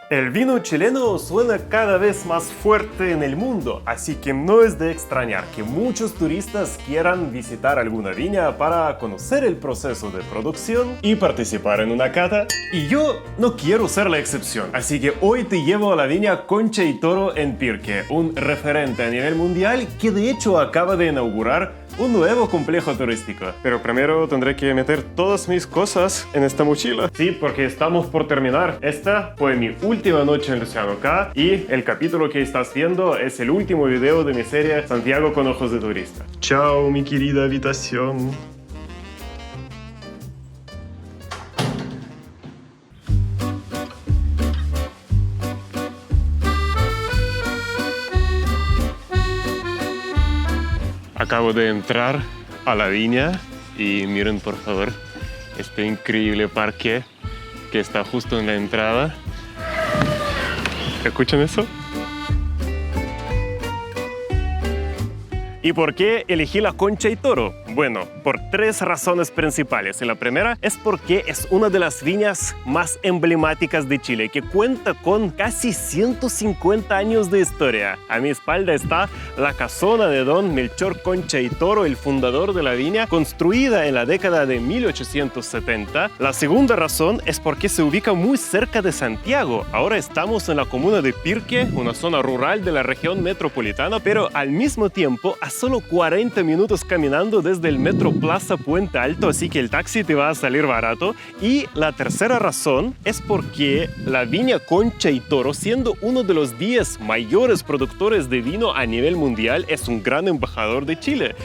El vino chileno suena cada vez más fuerte en el mundo, así que no es de extrañar que muchos turistas quieran visitar alguna viña para conocer el proceso de producción y participar en una cata. Y yo no quiero ser la excepción, así que hoy te llevo a la viña Concha y Toro en Pirque, un referente a nivel mundial que de hecho acaba de inaugurar un nuevo complejo turístico. Pero primero tendré que meter todas mis cosas en esta mochila. Sí, porque estamos por terminar. Esta fue mi última noche en Luciano K. Y el capítulo que estás viendo es el último video de mi serie Santiago con ojos de turista. Chao, mi querida habitación. Acabo de entrar a la viña y miren por favor este increíble parque que está justo en la entrada. ¿Escuchan eso? ¿Y por qué elegí la Concha y Toro? Bueno, por tres razones principales. Y la primera es porque es una de las viñas más emblemáticas de Chile, que cuenta con casi 150 años de historia. A mi espalda está la casona de don Melchor Concha y Toro, el fundador de la viña, construida en la década de 1870. La segunda razón es porque se ubica muy cerca de Santiago. Ahora estamos en la comuna de Pirque, una zona rural de la región metropolitana, pero al mismo tiempo a solo 40 minutos caminando desde el Metro Plaza Puente Alto, así que el taxi te va a salir barato. Y la tercera razón es porque la viña Concha y Toro, siendo uno de los 10 mayores productores de vino a nivel mundial, es un gran embajador de Chile.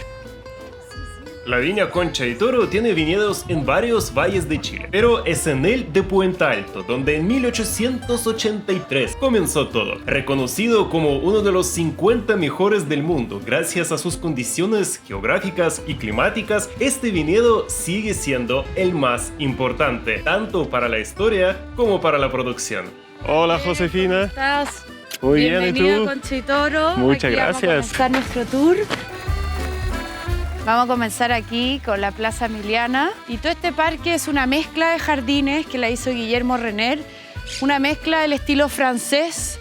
La viña Concha y Toro tiene viñedos en varios valles de Chile, pero es en el de Puente Alto, donde en 1883 comenzó todo. Reconocido como uno de los 50 mejores del mundo gracias a sus condiciones geográficas y climáticas, este viñedo sigue siendo el más importante, tanto para la historia como para la producción. Hola Josefina. ¿Cómo estás? Muy bien, ¿y Bienvenido tú? Concha y Toro. Muchas Aquí gracias. Vamos a comenzar nuestro tour. Vamos a comenzar aquí con la Plaza Emiliana. Y todo este parque es una mezcla de jardines que la hizo Guillermo Renner, una mezcla del estilo francés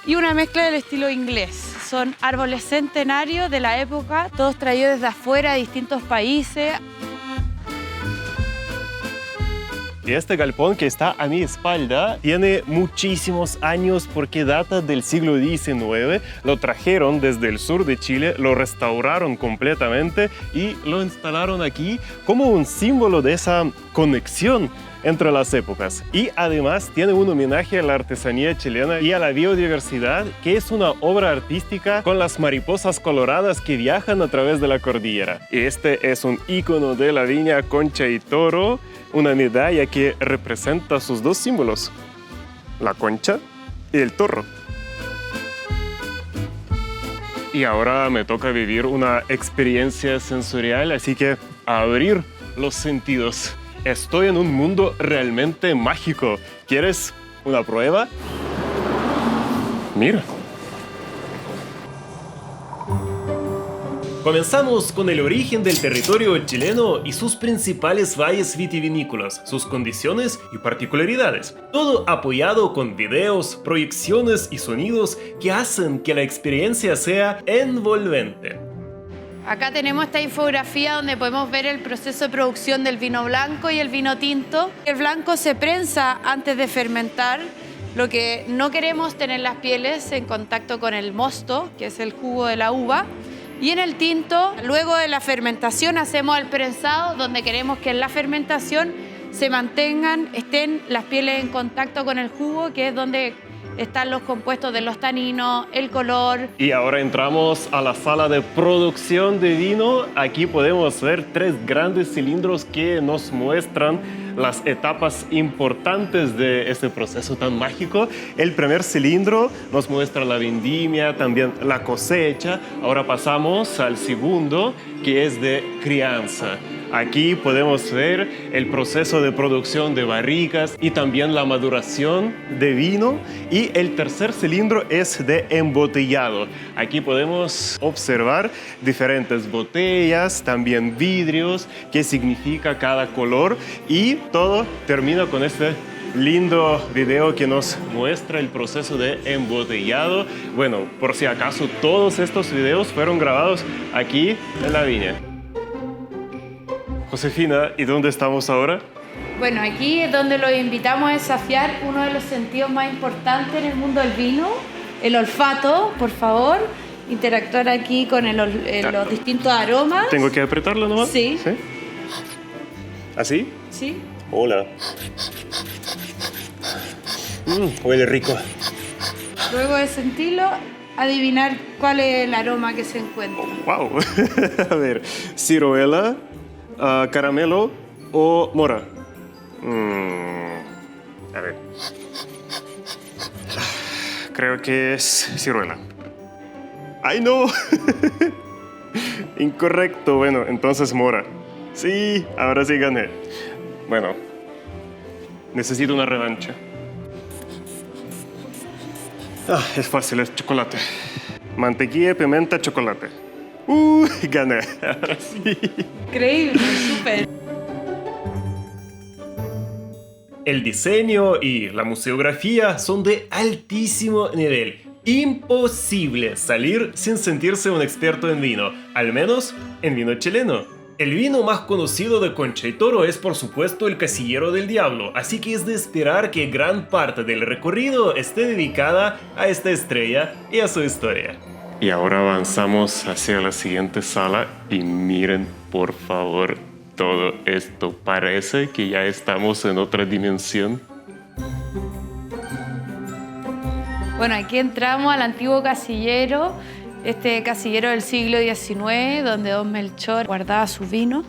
y una mezcla del estilo inglés. Son árboles centenarios de la época, todos traídos desde afuera de distintos países. Y este galpón que está a mi espalda tiene muchísimos años porque data del siglo XIX. Lo trajeron desde el sur de Chile, lo restauraron completamente y lo instalaron aquí como un símbolo de esa conexión entre las épocas. Y además tiene un homenaje a la artesanía chilena y a la biodiversidad, que es una obra artística con las mariposas coloradas que viajan a través de la cordillera. Y este es un ícono de la viña Concha y Toro, una medalla que representa sus dos símbolos, la concha y el toro. Y ahora me toca vivir una experiencia sensorial, así que a abrir los sentidos. Estoy en un mundo realmente mágico. ¿Quieres una prueba? Mira. Comenzamos con el origen del territorio chileno y sus principales valles vitivinícolas, sus condiciones y particularidades. Todo apoyado con videos, proyecciones y sonidos que hacen que la experiencia sea envolvente. Acá tenemos esta infografía donde podemos ver el proceso de producción del vino blanco y el vino tinto. El blanco se prensa antes de fermentar. Lo que no queremos tener las pieles en contacto con el mosto, que es el jugo de la uva. Y en el tinto, luego de la fermentación, hacemos el prensado, donde queremos que en la fermentación se mantengan, estén las pieles en contacto con el jugo, que es donde están los compuestos de los taninos, el color. Y ahora entramos a la sala de producción de vino. Aquí podemos ver 3 grandes cilindros que nos muestran las etapas importantes de este proceso tan mágico. El primer cilindro nos muestra la vendimia, también la cosecha. Ahora pasamos al segundo, que es de crianza. Aquí podemos ver el proceso de producción de barricas y también la maduración de vino. Y el tercer cilindro es de embotellado. Aquí podemos observar diferentes botellas, también vidrios, qué significa cada color. Y todo termina con este lindo video que nos muestra el proceso de embotellado. Bueno, por si acaso, todos estos videos fueron grabados aquí en la viña. Josefina, ¿y dónde estamos ahora? Bueno, aquí es donde los invitamos a desafiar uno de los sentidos más importantes en el mundo del vino, el olfato, por favor. Interactuar aquí con los distintos aromas. ¿Tengo que apretarlo nomás? Sí. ¿Sí? ¿Así? Sí. Hola. Huele rico. Luego de sentirlo, adivinar cuál es el aroma que se encuentra. Wow. A ver, ciruela, caramelo o mora. A ver. Creo que es ciruela. ¡Ay, no! Incorrecto. Bueno, entonces mora. Sí, ahora sí gané. Bueno, necesito una revancha. Es fácil, es chocolate. Mantequilla, pimienta, chocolate. Gané. Ahora sí. Increíble, súper. El diseño y la museografía son de altísimo nivel. Imposible salir sin sentirse un experto en vino, al menos en vino chileno. El vino más conocido de Concha y Toro es por supuesto el Casillero del Diablo, así que es de esperar que gran parte del recorrido esté dedicada a esta estrella y a su historia. Y ahora avanzamos hacia la siguiente sala y miren por favor todo esto, parece que ya estamos en otra dimensión. Bueno, aquí entramos al antiguo casillero, este casillero del siglo XIX, donde don Melchor guardaba su vino.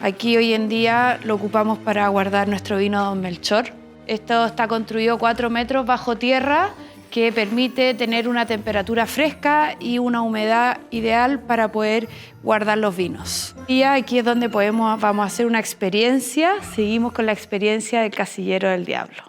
Aquí hoy en día lo ocupamos para guardar nuestro vino don Melchor. Esto está construido 4 metros bajo tierra, que permite tener una temperatura fresca y una humedad ideal para poder guardar los vinos. Y aquí es donde vamos a hacer una experiencia. Seguimos con la experiencia del Casillero del Diablo.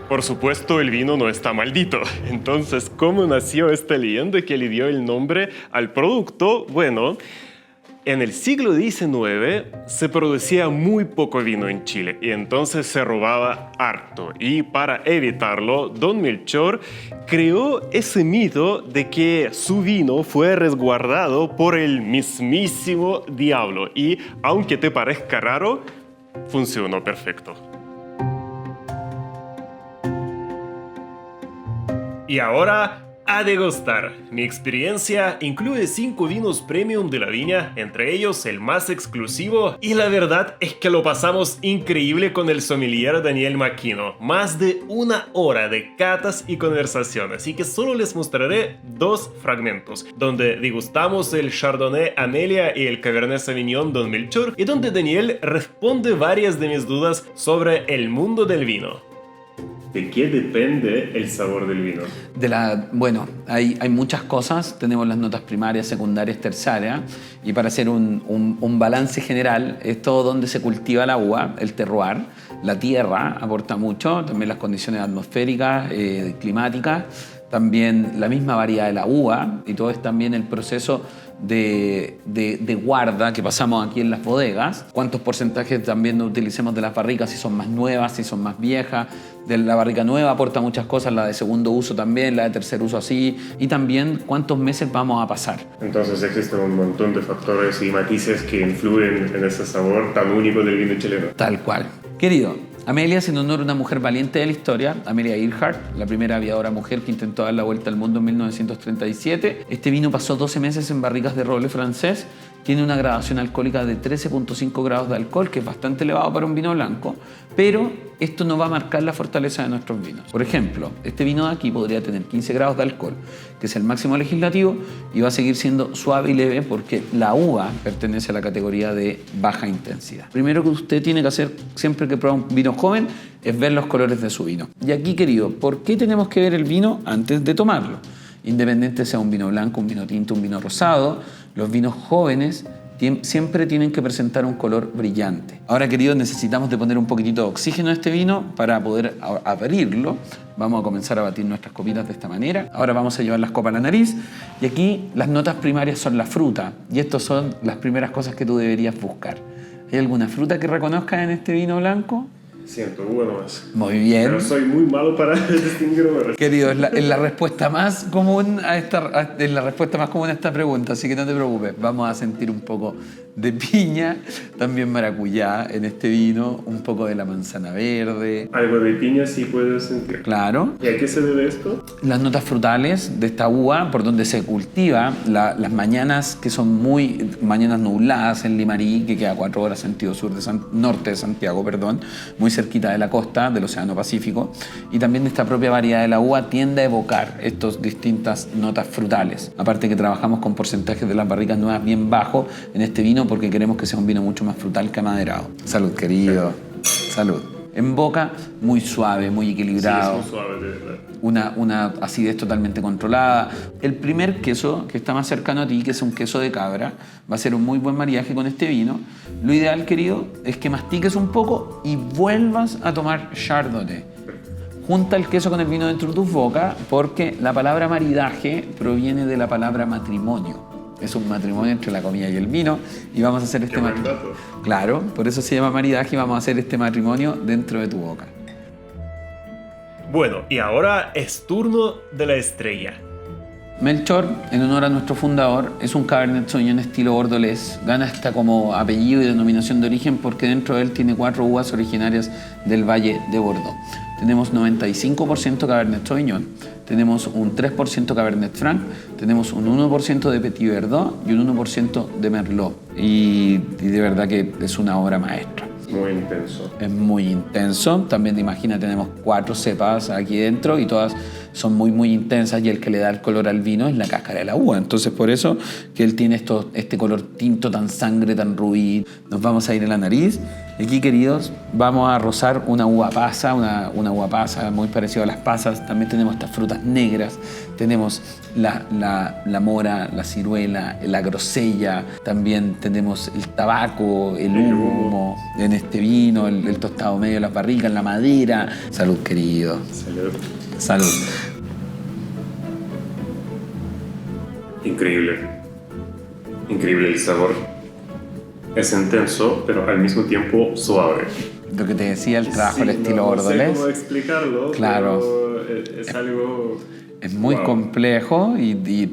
Por supuesto, el vino no está maldito. Entonces, ¿cómo nació esta leyenda que le dio el nombre al producto? Bueno, en el siglo XIX se producía muy poco vino en Chile y entonces se robaba harto. Y para evitarlo, don Melchor creó ese mito de que su vino fue resguardado por el mismísimo diablo. Y aunque te parezca raro, funcionó perfecto. Y ahora, a degustar. Mi experiencia incluye 5 vinos premium de la viña, entre ellos el más exclusivo, y la verdad es que lo pasamos increíble con el sommelier Daniel Maquino. Más de 1 hora de catas y conversación, así que solo les mostraré 2 fragmentos, donde degustamos el Chardonnay Amelia y el Cabernet Sauvignon Don Melchor, y donde Daniel responde varias de mis dudas sobre el mundo del vino. ¿De qué depende el sabor del vino? Bueno, hay muchas cosas. Tenemos las notas primarias, secundarias, terciarias. Y para hacer un balance general, es todo donde se cultiva la uva, el terroir. La tierra aporta mucho, también las condiciones atmosféricas, climáticas. También la misma variedad de la uva. Y todo es también el proceso de guarda que pasamos aquí en las bodegas. Cuántos porcentajes también utilicemos de las barricas, si son más nuevas, si son más viejas. De la barrica nueva aporta muchas cosas, la de segundo uso también, la de tercer uso así. Y también cuántos meses vamos a pasar. Entonces existen un montón de factores y matices que influyen en ese sabor tan único del vino chileno. Tal cual. Querido, Amelia es en honor a una mujer valiente de la historia, Amelia Earhart, la primera aviadora mujer que intentó dar la vuelta al mundo en 1937. Este vino pasó 12 meses en barricas de roble francés, tiene una graduación alcohólica de 13.5 grados de alcohol, que es bastante elevado para un vino blanco, pero esto no va a marcar la fortaleza de nuestros vinos. Por ejemplo, este vino de aquí podría tener 15 grados de alcohol, que es el máximo legislativo, y va a seguir siendo suave y leve porque la uva pertenece a la categoría de baja intensidad. Primero que usted tiene que hacer siempre que prueba un vino joven es ver los colores de su vino. Y aquí, querido, ¿por qué tenemos que ver el vino antes de tomarlo? Independiente sea un vino blanco, un vino tinto, un vino rosado, los vinos jóvenes siempre tienen que presentar un color brillante. Ahora, queridos, necesitamos de poner un poquitito de oxígeno a este vino para poder abrirlo. Vamos a comenzar a batir nuestras copitas de esta manera. Ahora vamos a llevar las copas a la nariz. Y aquí las notas primarias son la fruta. Y estas son las primeras cosas que tú deberías buscar. ¿Hay alguna fruta que reconozcas en este vino blanco? Siento uva nomás. Muy bien. Pero soy muy malo para distinguir uvas. Querido, es la respuesta más común a esta pregunta, así que no te preocupes. Vamos a sentir un poco de piña, también maracuyá en este vino, un poco de la manzana verde. Algo de piña sí puedes sentir. Claro. ¿Y a qué se debe esto? Las notas frutales de esta uva, por donde se cultiva, las mañanas que son mañanas nubladas en Limarí, que queda 4 horas sentido norte de Santiago, muy cerquita de la costa del Océano Pacífico, y también esta propia variedad de la uva tiende a evocar estas distintas notas frutales. Aparte que trabajamos con porcentajes de las barricas nuevas bien bajos en este vino porque queremos que sea un vino mucho más frutal que amaderado. Salud, querido. Salud. En boca, muy suave, muy equilibrado. Sí, es muy suave, de verdad. Una acidez totalmente controlada. El primer queso, que está más cercano a ti, que es un queso de cabra, va a ser un muy buen maridaje con este vino. Lo ideal, querido, es que mastiques un poco y vuelvas a tomar Chardonnay. Junta el queso con el vino dentro de tus bocas porque la palabra maridaje proviene de la palabra matrimonio. Es un matrimonio entre la comida y el vino y vamos a hacer este matrimonio. Claro, por eso se llama maridaje y vamos a hacer este matrimonio dentro de tu boca. Bueno, y ahora es turno de la estrella. Melchor, en honor a nuestro fundador, es un Cabernet Sauvignon estilo bordolés. Gana hasta como apellido y denominación de origen porque dentro de él tiene 4 uvas originarias del Valle de Bordeaux. Tenemos 95% Cabernet Sauvignon, tenemos un 3% Cabernet Franc, tenemos un 1% de Petit Verdot y un 1% de Merlot. Y de verdad que es una obra maestra. Muy intenso. Es muy intenso. También imagina, tenemos 4 cepas aquí dentro y todas son muy intensas y el que le da el color al vino es la cáscara de la uva. Entonces por eso que él tiene este color tinto tan sangre, tan rubí. Nos vamos a ir a la nariz. Aquí, queridos, vamos a rozar una uva pasa, una uva pasa muy parecida a las pasas. También tenemos estas frutas negras. Tenemos la mora, la ciruela, la grosella. También tenemos el tabaco, el humo en este vino, el tostado medio de las barricas, la madera. Salud, querido. Salud. Salud. Increíble. Increíble el sabor. Es intenso, pero al mismo tiempo suave. Lo que te decía, el trabajo Sí, al estilo bordolés. No sé cómo explicarlo, Claro. pero es algo... Es muy complejo,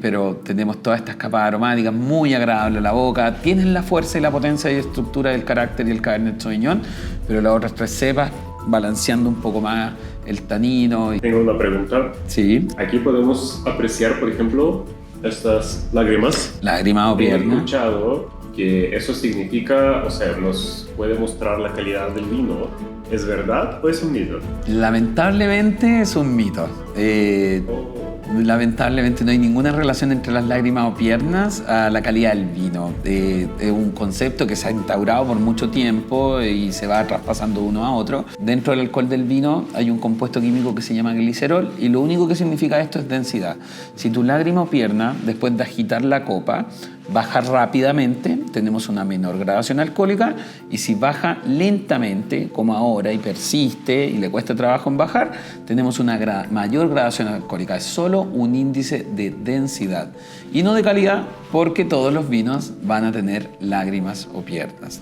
pero tenemos todas estas capas aromáticas muy agradables a la boca. Tienen la fuerza y la potencia y estructura del carácter y el Cabernet Sauvignon, pero las otras 3 cepas balanceando un poco más el tanino. Tengo una pregunta. Sí. Aquí podemos apreciar, por ejemplo, estas lágrimas. Lágrima o He pierna. escuchado que eso significa, o sea, nos puede mostrar la calidad del vino. ¿Es verdad o es un mito? Lamentablemente es un mito. Lamentablemente no hay ninguna relación entre las lágrimas o piernas a la calidad del vino. Es un concepto que se ha instaurado por mucho tiempo y se va traspasando uno a otro. Dentro del alcohol del vino hay un compuesto químico que se llama glicerol y lo único que significa esto es densidad. Si tu lágrima o pierna, después de agitar la copa, baja rápidamente, tenemos una menor gradación alcohólica, y si baja lentamente, como ahora, y persiste y le cuesta trabajo en bajar, tenemos una mayor gradación alcohólica. Es solo un índice de densidad y no de calidad, porque todos los vinos van a tener lágrimas o piernas.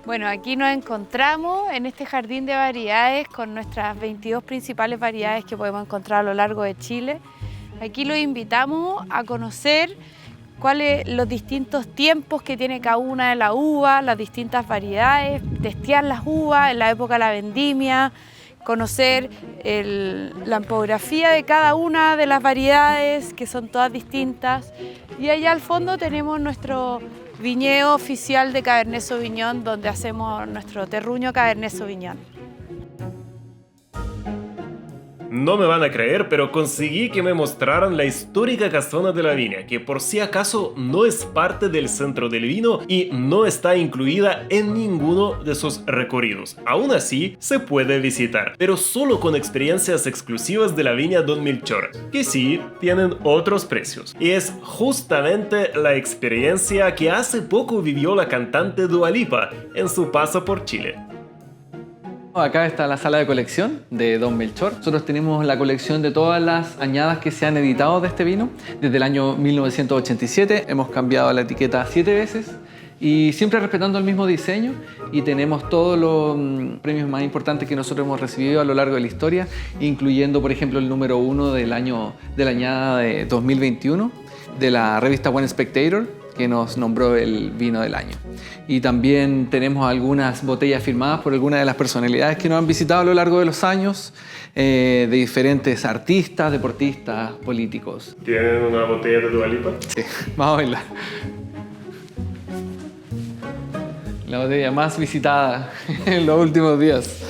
Bueno, aquí nos encontramos en este jardín de variedades con nuestras 22 principales variedades que podemos encontrar a lo largo de Chile. Aquí los invitamos a conocer cuáles los distintos tiempos que tiene cada una de las uvas, las distintas variedades, testear las uvas en la época de la vendimia, conocer la ampografía de cada una de las variedades, que son todas distintas. Y allá al fondo tenemos nuestro viñedo oficial de Cabernet Sauvignon, donde hacemos nuestro terruño Cabernet Sauvignon. No me van a creer, pero conseguí que me mostraran la histórica casona de la viña, que por si acaso no es parte del centro del vino y no está incluida en ninguno de sus recorridos. Aún así, se puede visitar, pero solo con experiencias exclusivas de la viña Don Melchor, que sí tienen otros precios. Y es justamente la experiencia que hace poco vivió la cantante Dua Lipa en su paso por Chile. Acá está la sala de colección de Don Melchor. Nosotros tenemos la colección de todas las añadas que se han editado de este vino. Desde el año 1987 hemos cambiado la etiqueta 7 veces y siempre respetando el mismo diseño, y tenemos todos los premios más importantes que nosotros hemos recibido a lo largo de la historia, incluyendo por ejemplo el número 1 de la añada de 2021 de la revista Wine Spectator, que nos nombró el vino del año. Y también tenemos algunas botellas firmadas por algunas de las personalidades que nos han visitado a lo largo de los años, de diferentes artistas, deportistas, políticos. ¿Tienen una botella de Dua Lipa? Sí, vamos a verla. La botella más visitada en los últimos días.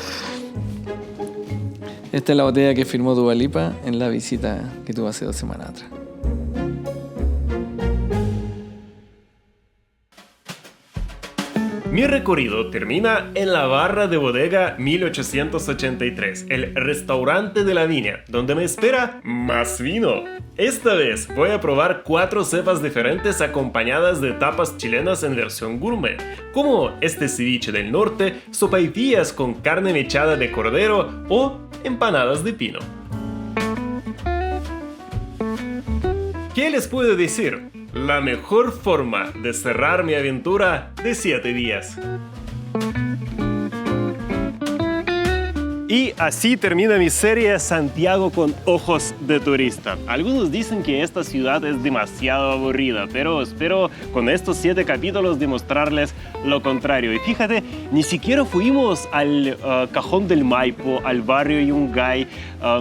Esta es la botella que firmó Dua Lipa en la visita que tuvo hace 2 semanas atrás. Mi recorrido termina en la barra de bodega 1883, el restaurante de la viña, donde me espera más vino. Esta vez voy a probar 4 cepas diferentes acompañadas de tapas chilenas en versión gourmet, como este ceviche del norte, sopaipillas con carne mechada de cordero o empanadas de pino. ¿Qué les puedo decir? La mejor forma de cerrar mi aventura de 7 días. Y así termina mi serie Santiago con ojos de turista. Algunos dicen que esta ciudad es demasiado aburrida, pero espero con estos 7 capítulos demostrarles lo contrario. Y fíjate, ni siquiera fuimos al Cajón del Maipo, al barrio Yungay,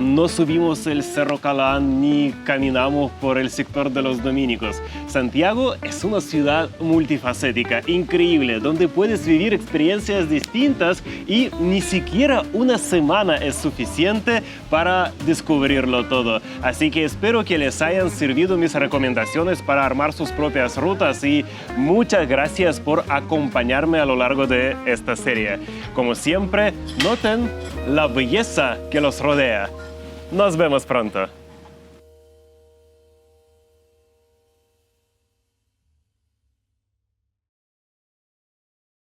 no subimos el Cerro Calán ni caminamos por el sector de los Dominicos. Santiago es una ciudad multifacética, increíble, donde puedes vivir experiencias distintas y ni siquiera una semana es suficiente para descubrirlo todo. Así que espero que les hayan servido mis recomendaciones para armar sus propias rutas y muchas gracias por acompañarme a lo largo de esta serie. Como siempre, noten la belleza que los rodea. Nos vemos pronto.